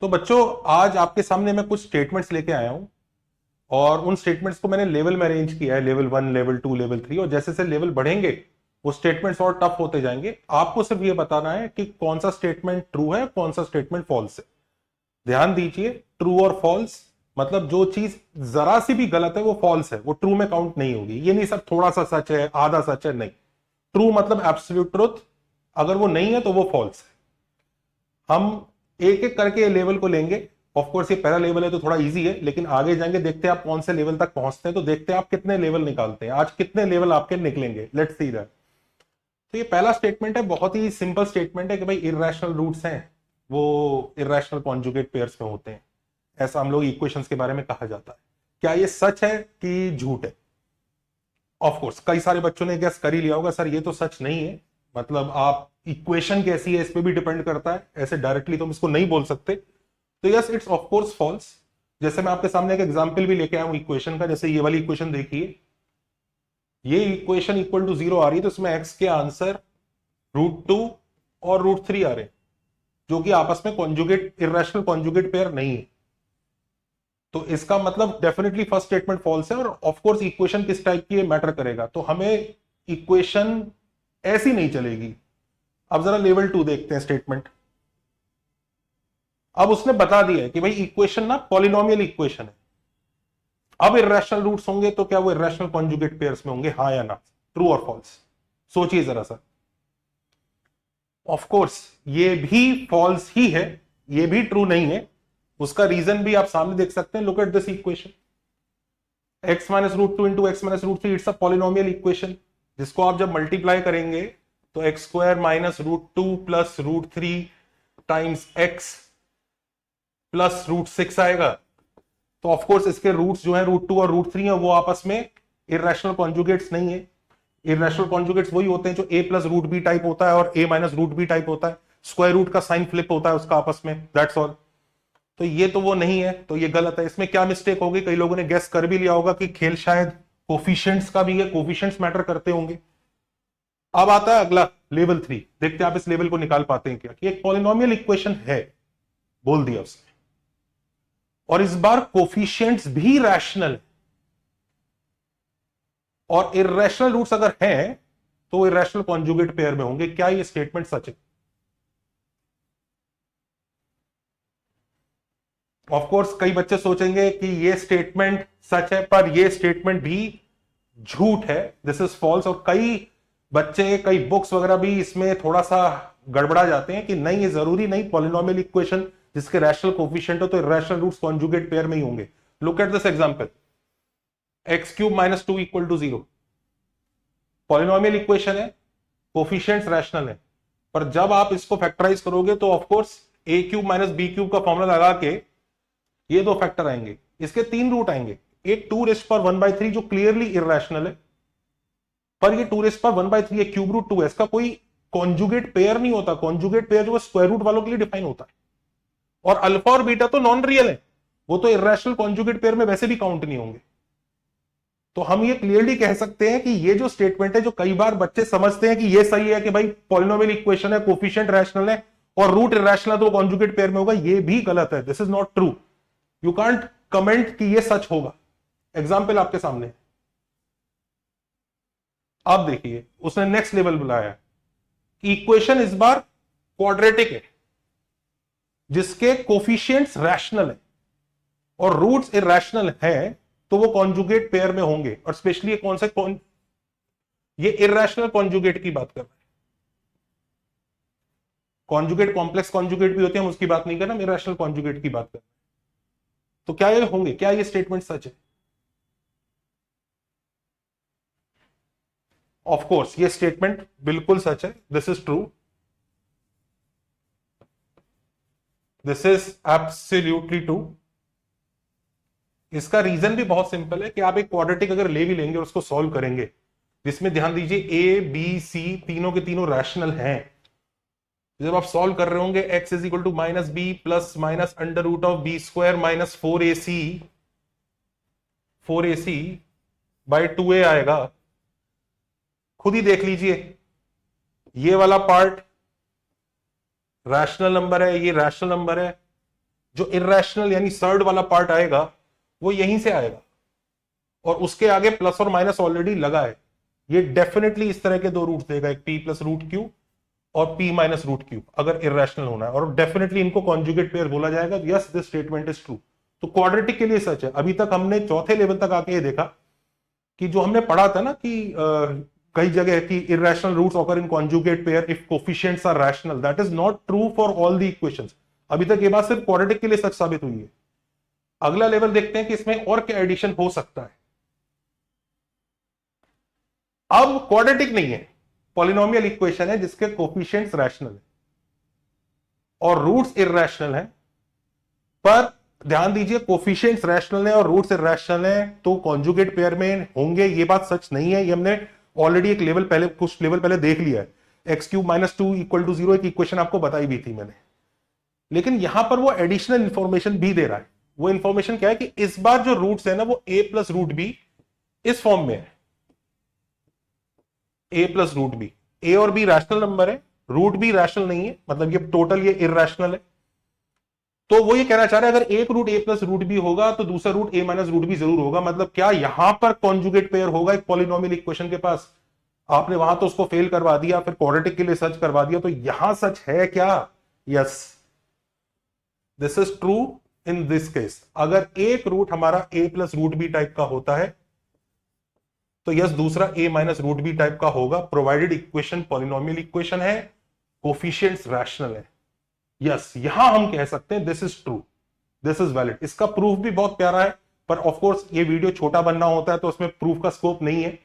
तो बच्चों, आज आपके सामने मैं कुछ स्टेटमेंट्स लेके आया हूं और उन स्टेटमेंट्स को मैंने लेवल में अरेंज किया है, लेवल 1, लेवल 2, लेवल 3। और जैसे जैसे लेवल बढ़ेंगे वो स्टेटमेंट्स और टफ होते जाएंगे। आपको सिर्फ ये बताना है कि कौन सा स्टेटमेंट ट्रू है, कौन सा स्टेटमेंट फॉल्स है। ध्यान दीजिए, ट्रू और फॉल्स मतलब जो चीज जरा सी भी गलत है वो फॉल्स है, वो ट्रू में काउंट नहीं होगी। ये नहीं सब थोड़ा सा सच है, आधा सच है, नहीं। ट्रू मतलब एब्सोल्यूट ट्रुथ, अगर वो नहीं है तो वो फॉल्स है। हम एक एक करके ये लेवल को लेंगे। ऑफ कोर्स ये पहला लेवल है तो थोड़ा इजी है, लेकिन आगे जाएंगे देखते हैं आप कौन से लेवल तक पहुंचते हैं, तो देखते हैं आप कितने लेवल निकालते हैं। आज कितने लेवल आपके निकलेंगे, लेट्स सी दैट। तो ये पहला स्टेटमेंट है, बहुत ही सिंपल स्टेटमेंट है कि भाई इर्रेशनल रूट्स हैं वो इर्रेशनल कॉन्जुगेट पेयर्स में होते हैं। ऐसा हम लोग इक्वेशंस के बारे में कहा जाता है। क्या ये सच है कि झूठ है? ऑफ कोर्स कई सारे बच्चों ने गैस कर ही लिया होगा, सर ये तो सच नहीं है। मतलब आप इक्वेशन कैसी है इस पे भी डिपेंड करता है, ऐसे डायरेक्टली तो हम इसको नहीं बोल सकते। तो yes, it's of course false. जैसे मैं आपके सामने एक एग्जांपल भी लेके आया हूं इक्वेशन का। जैसे ये वाली इक्वेशन देखिए, ये इक्वेशन इक्वल टू 0 आ रही है, तो इसमें एक्स के आंसर √2 और √3 आ रहे हैं, जो कि आपस में कॉन्जुगेट इरेशनल कॉन्जुगेट पेयर नहीं है। तो इसका मतलब डेफिनेटली फर्स्ट स्टेटमेंट फॉल्स है। और ऑफ कोर्स इक्वेशन किस टाइप की मैटर करेगा, तो हमें इक्वेशन ऐसी नहीं चलेगी। अब जरा लेवल 2 देखते हैं स्टेटमेंट। अब उसने बता दिया है कि भाई इक्वेशन ना पॉलिनोमियल इक्वेशन है। अब इरेशनल रूट्स होंगे तो क्या वो इरेशनल कॉन्जुगेट पेयर्स में होंगे, हाँ या ना? ट्रू और फॉल्स? सोचिए जरा सा। ऑफ कोर्स ये भी फॉल्स ही है, ये भी ट्रू नहीं है। उसका रीजन भी आप सामने देख सकते हैं। Look at this equation, x minus √2 into x minus √3, it's a polynomial equation, जिसको आप जब मल्टीप्लाई करेंगे तो x² minus √2 plus √3 times x plus √6 आएगा। तो ऑफकोर्स इसके रूट्स जो है √2 और √3 है, वो आपस में इरेशनल कॉन्जुगेट्स नहीं है। इरेशनल कॉन्जुगेट्स वही होते हैं जो a प्लस √b टाइप होता है और a माइनस √b टाइप होता है। स्क्वायर रूट का साइन फ्लिप होता है उसका आपस में, दैट्स ऑल। तो ये तो वो नहीं है, तो ये गलत है। इसमें क्या मिस्टेक होगी, कई लोगों ने गेस कर भी लिया होगा कि खेल शायद कोफिशिएंट्स का भी है, कोफिशिएंट्स मैटर करते होंगे। अब आता है अगला लेवल 3, देखते हैं आप इस लेवल को निकाल पाते हैं क्या, कि एक पॉलिनोमियल इक्वेशन है, बोल दिया उसने, और इस बार कोफिशिएंट्स भी रैशनल है और इरेशनल रूट्स अगर हैं तो इरेशनल कॉन्जुगेट पेयर में होंगे। क्या ये स्टेटमेंट सच है? ऑफ कोर्स कई बच्चे सोचेंगे कि ये स्टेटमेंट सच है, पर ये स्टेटमेंट भी झूठ है, दिस इज फॉल्स। और कई बच्चे, कई बुक्स वगैरह भी इसमें थोड़ा सा गड़बड़ा जाते हैं कि नहीं, ये जरूरी नहीं, पॉलिनोमियल इक्वेशन जिसके रैशनल कोफिशिएंट हो तो रैशनल रूट्स कॉन्जुगेट पेयर में ही होंगे। Look at this example, x³ minus 2 equal to 0, polynomial equation है, कोफिशिएंट्स रैशनल है, पर जब आप इसको फैक्टराइज करोगे तो ऑफकोर्स a³ माइनस b³ का फॉर्मूला लगा के ये दो फैक्टर आएंगे, इसके 3 रूट आएंगे। एक 2⁻⁻³ जो क्लियरली इरेशनल है, पर ये 2⁻⁻³ क्यूब रूट 2 है, इसका कोई कॉन्जुगेट पेयर नहीं होता। कॉन्जुगेट पेयर जो स्क्वायर रूट वालों के लिए डिफाइन होता है। और अल्फा और बीटा तो नॉन रियल है, वो तो इरेशनल कॉन्जुगेट पेयर में वैसे भी काउंट नहीं होंगे। तो हम ये क्लियरली कह सकते हैं कि ये जो स्टेटमेंट है, जो कई बार बच्चे समझते हैं कि ये सही है कि भाई पॉलिनोमियल इक्वेशन है, कोफिशिएंट रैशनल है और रूट इरेशनल तो कॉन्जुगेट पेयर में होगा, ये भी गलत है। This is not true. You can't comment कि ये सच होगा। एग्जाम्पल आपके सामने, आप देखिए उसने नेक्स्ट लेवल बुलाया कि इक्वेशन इस बार क्वाड्रेटिक है, जिसके कोफिशिएंट्स रैशनल है और रूट्स इरेशनल है, तो वो कॉन्जुगेट पेयर में होंगे। और स्पेशली कौन से ये इरेशनल कॉन्जुगेट की बात कर रहे हैं। कॉन्जुगेट कॉम्प्लेक्स कॉन्जुगेट भी होते हैं, हम उसकी बात नहीं कर रहे, हम इरेशनल कॉन्जुगेट की बात कर रहे हैं। तो क्या ये होंगे, क्या ये स्टेटमेंट सच है? ऑफ कोर्स ये स्टेटमेंट बिल्कुल सच है, this is true, this is absolutely true. इसका रीजन भी बहुत सिंपल है कि आप एक क्वाड्रेटिक अगर ले भी लेंगे और उसको सॉल्व करेंगे, जिसमें ध्यान दीजिए ए बी सी तीनों के तीनों रैशनल हैं, जब आप सॉल्व कर रहे होंगे x is equal to minus B plus minus under root of b² minus 4ac by 2a आएगा। खुद ही देख लीजिए, ये वाला पार्ट रैशनल नंबर है, ये रैशनल नंबर है, जो इर्रेशनल यानी सर्ड वाला पार्ट आएगा वो यहीं से आएगा, और उसके आगे प्लस और माइनस ऑलरेडी लगा है। ये डेफिनेटली इस तरह के दो रूट देगा, एक p प्लस रूट क्यू और p माइनस रूट क्यू, अगर इर्रेशनल होना है, और डेफिनेटली इनको कॉन्जुगेट पेयर बोला जाएगा। Yes, this statement is true. तो क्वाड्रेटिक के लिए सच है। अभी तक हमने चौथे लेवल तक आके ये देखा कि जो हमने पढ़ा था ना कि कई जगह कि irrational roots occur in conjugate pair if coefficients are rational, that is not true for all the equations. अभी तक ये बात सिर्फ क्वाड्रेटिक के लिए सच साबित हुई है। अगला लेवल देखते हैं कि इसमें और क्या एडिशन हो सकता है। अब क्वाड्रेटिक नहीं है, पॉलिनोमियल इक्वेशन है जिसके कोफिशिएंट्स रैशनल है और रूट्स इर्रेशनल है। पर ध्यान दीजिए, कोफिशिएंट्स रैशनल है और रूट्स इर्रेशनल है तो कॉन्जुगेट पेयर में होंगे, ये बात सच नहीं है। ये हमने ऑलरेडी एक लेवल पहले, कुछ लेवल पहले देख लिया है। X cube minus two equal to 0 एक इक्वेशन आपको बताई भी थी मैंने। लेकिन यहां पर वो एडिशनल इंफॉर्मेशन भी दे रहा है। वो इंफॉर्मेशन क्या है कि इस बार जो रूट्स है ना वो a प्लस रूट बी इस फॉर्म में है। a plus root B, a और b रैशनल नंबर है, रूट बी रैशनल नहीं है, मतलब ये टोटल ये इर्रेशनल है। तो वो ये कहना चाह रहा है अगर एक root a plus root B होगा तो दूसरा root a minus root B जरूर होगा। मतलब क्या यहां पर कॉन्जुगेट पेयर होगा एक पॉलिनोमियल इक्वेशन के पास? आपने वहां तो उसको फेल करवा दिया, फिर क्वाड्रेटिक के लिए सच करवा दिया, तो यहां सच है क्या? Yes, this is true in this case. अगर एक रूट हमारा a plus root B type का होता है तो यस, दूसरा a minus root B type का होगा, प्रोवाइडेड इक्वेशन पॉलिनोमियल इक्वेशन है, कोफिशिएंट्स रैशनल है। यस, यहां हम कह सकते हैं this is true, this is valid. इसका प्रूफ भी बहुत प्यारा है, पर ऑफ कोर्स ये वीडियो छोटा बनना होता है तो उसमें प्रूफ का स्कोप नहीं है।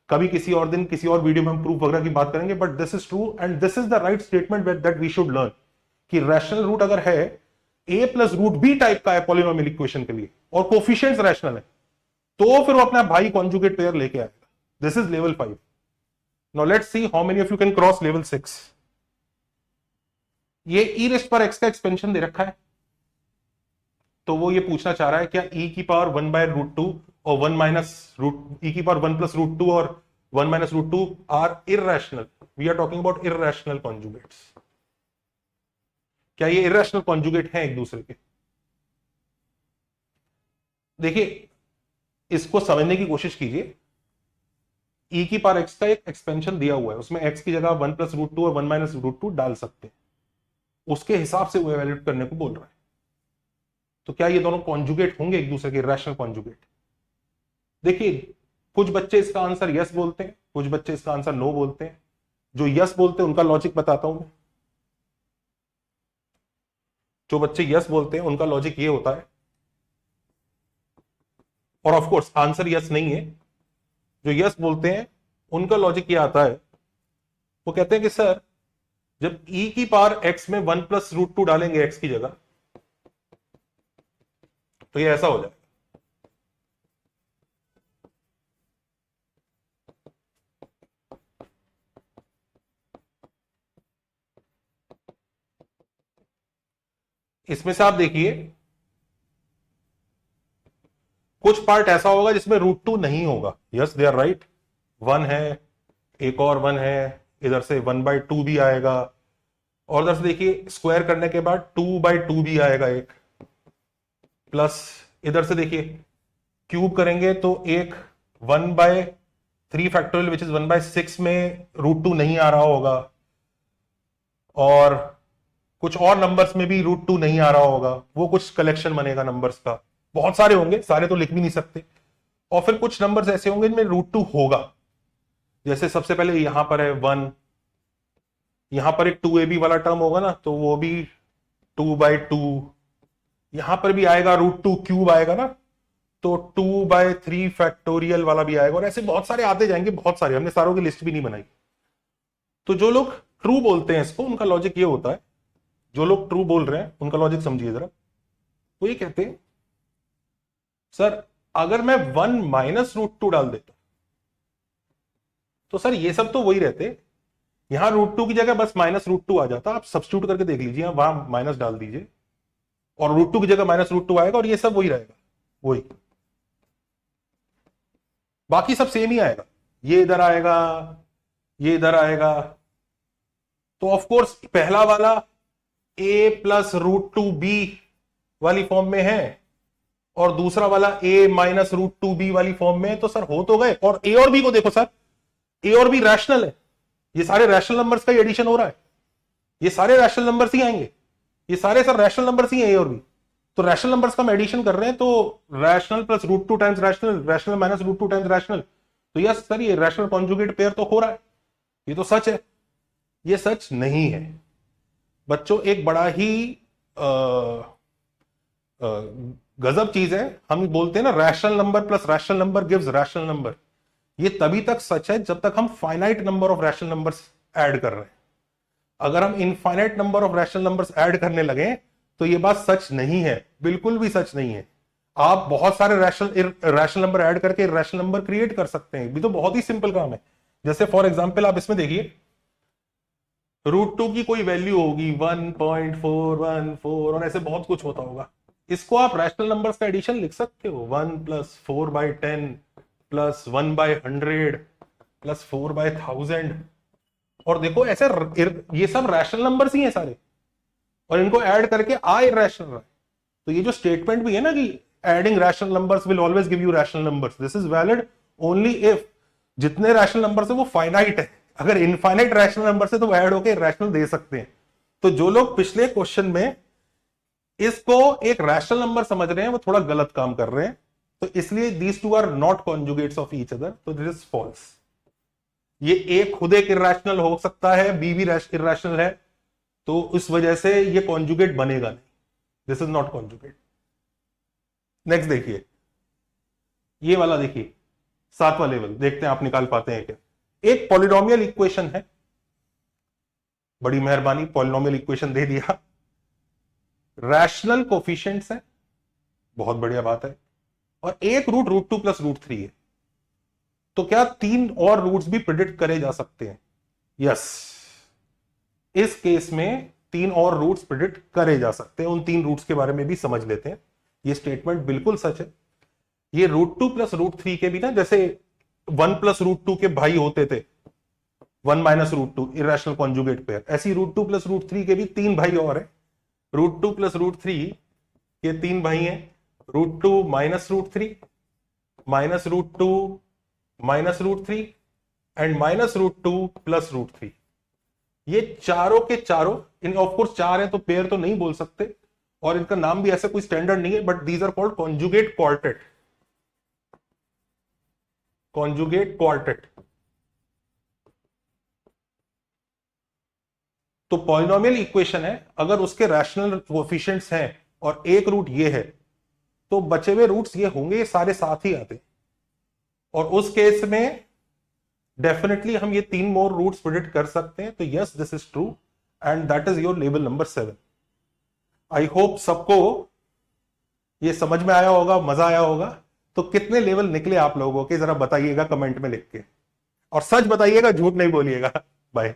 कभी किसी और दिन किसी और वीडियो में हम प्रूफ वगैरह की बात करेंगे, but this is true and this is the right statement that we should learn कि रैशनल रूट अगर है a plus root B type का है पॉलिनोमियल इक्वेशन के लिए और कोफिशिएंट्स रैशनल है, तो फिर वो अपना भाई कॉन्जुगेट पेयर लेके आएगा। This is level 5। Now let's see how many of you can cross level 6। ये e रेस्ट पर x का एक्सपेंशन दे रखा है, तो वो ये पूछना चाह रहा है क्या e की पावर 1 बाय रूट 2 और 1 माइनस रूट e की पावर 1 प्लस रूट 2 और 1 minus root 2 are irrational? We are talking about irrational conjugates. क्या ये इर्रेशनल कॉन्जुगेट हैं एक दूसरे के? देखिए, इसको समझने की कोशिश कीजिए। e की पावर x का एक एक्सपेंशन दिया हुआ है, उसमें x की जगह 1 प्लस रूट 2 और 1 माइनस रूट 2 डाल सकते हैं, उसके हिसाब से वो इवैल्यूएट करने को बोल रहा है। तो क्या ये दोनों कॉन्जुगेट होंगे एक दूसरे के, रैशनल कॉन्जुगेट? देखिए, कुछ बच्चे इसका आंसर यस बोलते हैं, कुछ बच्चे इसका आंसर नो बोलते हैं। जो यस बोलते हैं उनका लॉजिक बताता हूं मैं। जो बच्चे यस बोलते हैं उनका लॉजिक ये होता है, और ऑफ कोर्स आंसर यस नहीं है। जो यस बोलते हैं उनका लॉजिक ये आता है, वो कहते हैं कि सर जब e की पावर x में 1 प्लस रूट 2 डालेंगे x की जगह, तो ये ऐसा हो जाएगा। इसमें से आप देखिए, कुछ पार्ट ऐसा होगा जिसमें रूट 2 नहीं होगा। Yes, they are right. 1 है, एक और 1 है, इधर से 1 बाई 2 भी आएगा, और इधर से देखिए स्क्वायर करने के बाद 2 बाई 2 भी आएगा एक, प्लस इधर से देखिए क्यूब करेंगे तो एक 1 by 3 factorial which is 1 by 6 में रूट 2 नहीं आ रहा होगा, और कुछ और नंबर्स में भी रूट 2 नहीं आ रहा होगा। वो कुछ कलेक्शन बनेगा नंबर्स का, बहुत सारे होंगे, सारे तो लिख भी नहीं सकते। और फिर कुछ नंबर्स ऐसे होंगे इनमें रूट 2 होगा, जैसे सबसे पहले यहां पर है 1, यहां पर एक 2ab वाला टर्म होगा ना, तो वो भी 2 बाई 2, यहां पर भी आएगा रूट 2 क्यूब आएगा ना, तो 2 बाय 3 फैक्टोरियल वाला भी आएगा, और ऐसे बहुत सारे आते जाएंगे, बहुत सारे। हमने सारों की लिस्ट भी नहीं बनाई। तो जो लोग ट्रू बोलते हैं इसको, उनका लॉजिक ये होता है, जो लोग ट्रू बोल रहे हैं उनका लॉजिक समझिए जरा। वो ये कहते हैं सर अगर मैं 1 माइनस रूट 2 डाल देता तो सर ये सब तो वही रहते, यहां रूट 2 की जगह बस माइनस रूट 2 आ जाता। आप सब्स्टिट्यूट करके देख लीजिए, वहां माइनस डाल दीजिए और रूट 2 की जगह माइनस रूट 2 आएगा, और ये सब वही रहेगा, वही, बाकी सब सेम ही आएगा। ये इधर आएगा, ये इधर आएगा। तो ऑफ कोर्स पहला वाला a प्लस रूट 2 बी वाली फॉर्म में है और दूसरा वाला a minus root two b वाली फॉर्म में है, तो सर हो तो गए। और a और b को देखो सर, a और b रैशनल है, ये सारे रैशनल नंबर्स का एडिशन हो रहा है, ये सारे रैशनल नंबर्स ही आएंगे, ये सारे सर रैशनल नंबर्स ही हैं a और b। तो रैशनल नंबर्स का हम एडिशन कर रहे हैं, तो rational plus root two times rational, rational minus root two times rational, तो यस सर ये रैशनल कॉन्जुगेट पेयर तो हो रहा है, ये तो सच है। ये सच नहीं है बच्चों, एक बड़ा ही गजब चीज है। हम बोलते हैं ना rational number plus rational number gives rational number, ये तभी तक सच है जब तक हम finite number of rational numbers add कर रहे हैं। अगर हम infinite number of rational numbers add करने लगे तो ये बात सच नहीं है, बिल्कुल भी सच नहीं है। आप बहुत सारे रैशनल नंबर ऐड करके रैशनल नंबर क्रिएट कर सकते हैं, भी तो बहुत ही सिंपल काम है। जैसे फॉर एग्जांपल आप इसमें देखिए, रूट टू की कोई वैल्यू होगी 1.414 और ऐसे बहुत कुछ होता होगा, इसको आप रैशनल नंबर्स का एडिशन लिख सकते हो, 1 प्लस 4/10 प्लस 1/100 प्लस 4/1000। और देखो ऐसे ये सब रैशनल नंबर्स ही हैं सारे, और इनको ऐड करके आ इरैशनल रहा है। तो ये जो स्टेटमेंट भी है ना कि adding rational numbers will always give you rational numbers, this is valid only if जितने रैशनल नंबर्स है वो फाइनाइट है। अगर इनफाइनाइट रैशनल नंबर से तो ऐड होके रैशनल दे सकते हैं। तो जो लोग पिछले क्वेश्चन में इसको एक रैशनल नंबर समझ रहे हैं वो थोड़ा गलत काम कर रहे हैं। तो इसलिए these two are not conjugates of each other, तो दिस इज फॉल्स। ये ए खुद एक इरैशनल हो सकता है, बी भी इरैशनल है, तो उस वजह से ये कॉन्जुगेट बनेगा नहीं, this is not conjugate. Next देखिए, ये वाला देखिए, सातवां लेवल, देखते हैं आप निकाल पाते हैं क्या। एक पॉलिनोमियल इक्वेशन है, बड़ी मेहरबानी पॉलिनोमियल इक्वेशन दे दिया, रैशनल कोफिशिएंट्स है, बहुत बढ़िया बात है, और एक root root two plus root three है। तो क्या तीन और रूट्स भी प्रिडिक्ट करे जा सकते हैं? यस, इस केस में तीन और रूट्स प्रिडिक्ट करे जा सकते हैं। उन तीन रूट्स के बारे में भी समझ लेते हैं। ये स्टेटमेंट बिल्कुल सच है। ये root two plus root three के भी ना, जैसे 1 प्लस रूट टू के भाई होते थे 1 minus root two, irrational conjugate pair, ऐसी root two plus root three के भी तीन भाई और है। Root two plus root three के तीन भाई हैं, root two minus root three, minus root two minus root three and minus root two plus root three. ये चारों के चारों, इन ऑफकोर्स चार है तो पेयर तो नहीं बोल सकते, और इनका नाम भी ऐसा कोई स्टैंडर्ड नहीं है, but these are called conjugate quartet, conjugate quartet. तो पॉलिनोमियल इक्वेशन है, अगर उसके रैशनल कोएफिशिएंट्स हैं और एक रूट ये है, तो बचे हुए रूट्स ये होंगे, ये सारे साथ ही आते, और उस केस में डेफिनेटली हम ये तीन मोर रूट्स प्रेडिक्ट कर सकते हैं। तो yes, this is true and that is your level number 7। I hope सबको ये समझ में आया होगा, मजा आया होगा। तो कितने लेवल निकले आप लोगों के, जरा बताइएगा कमेंट में लिख के, और सच बताइएगा, झूठ नहीं बोलिएगा। बाय।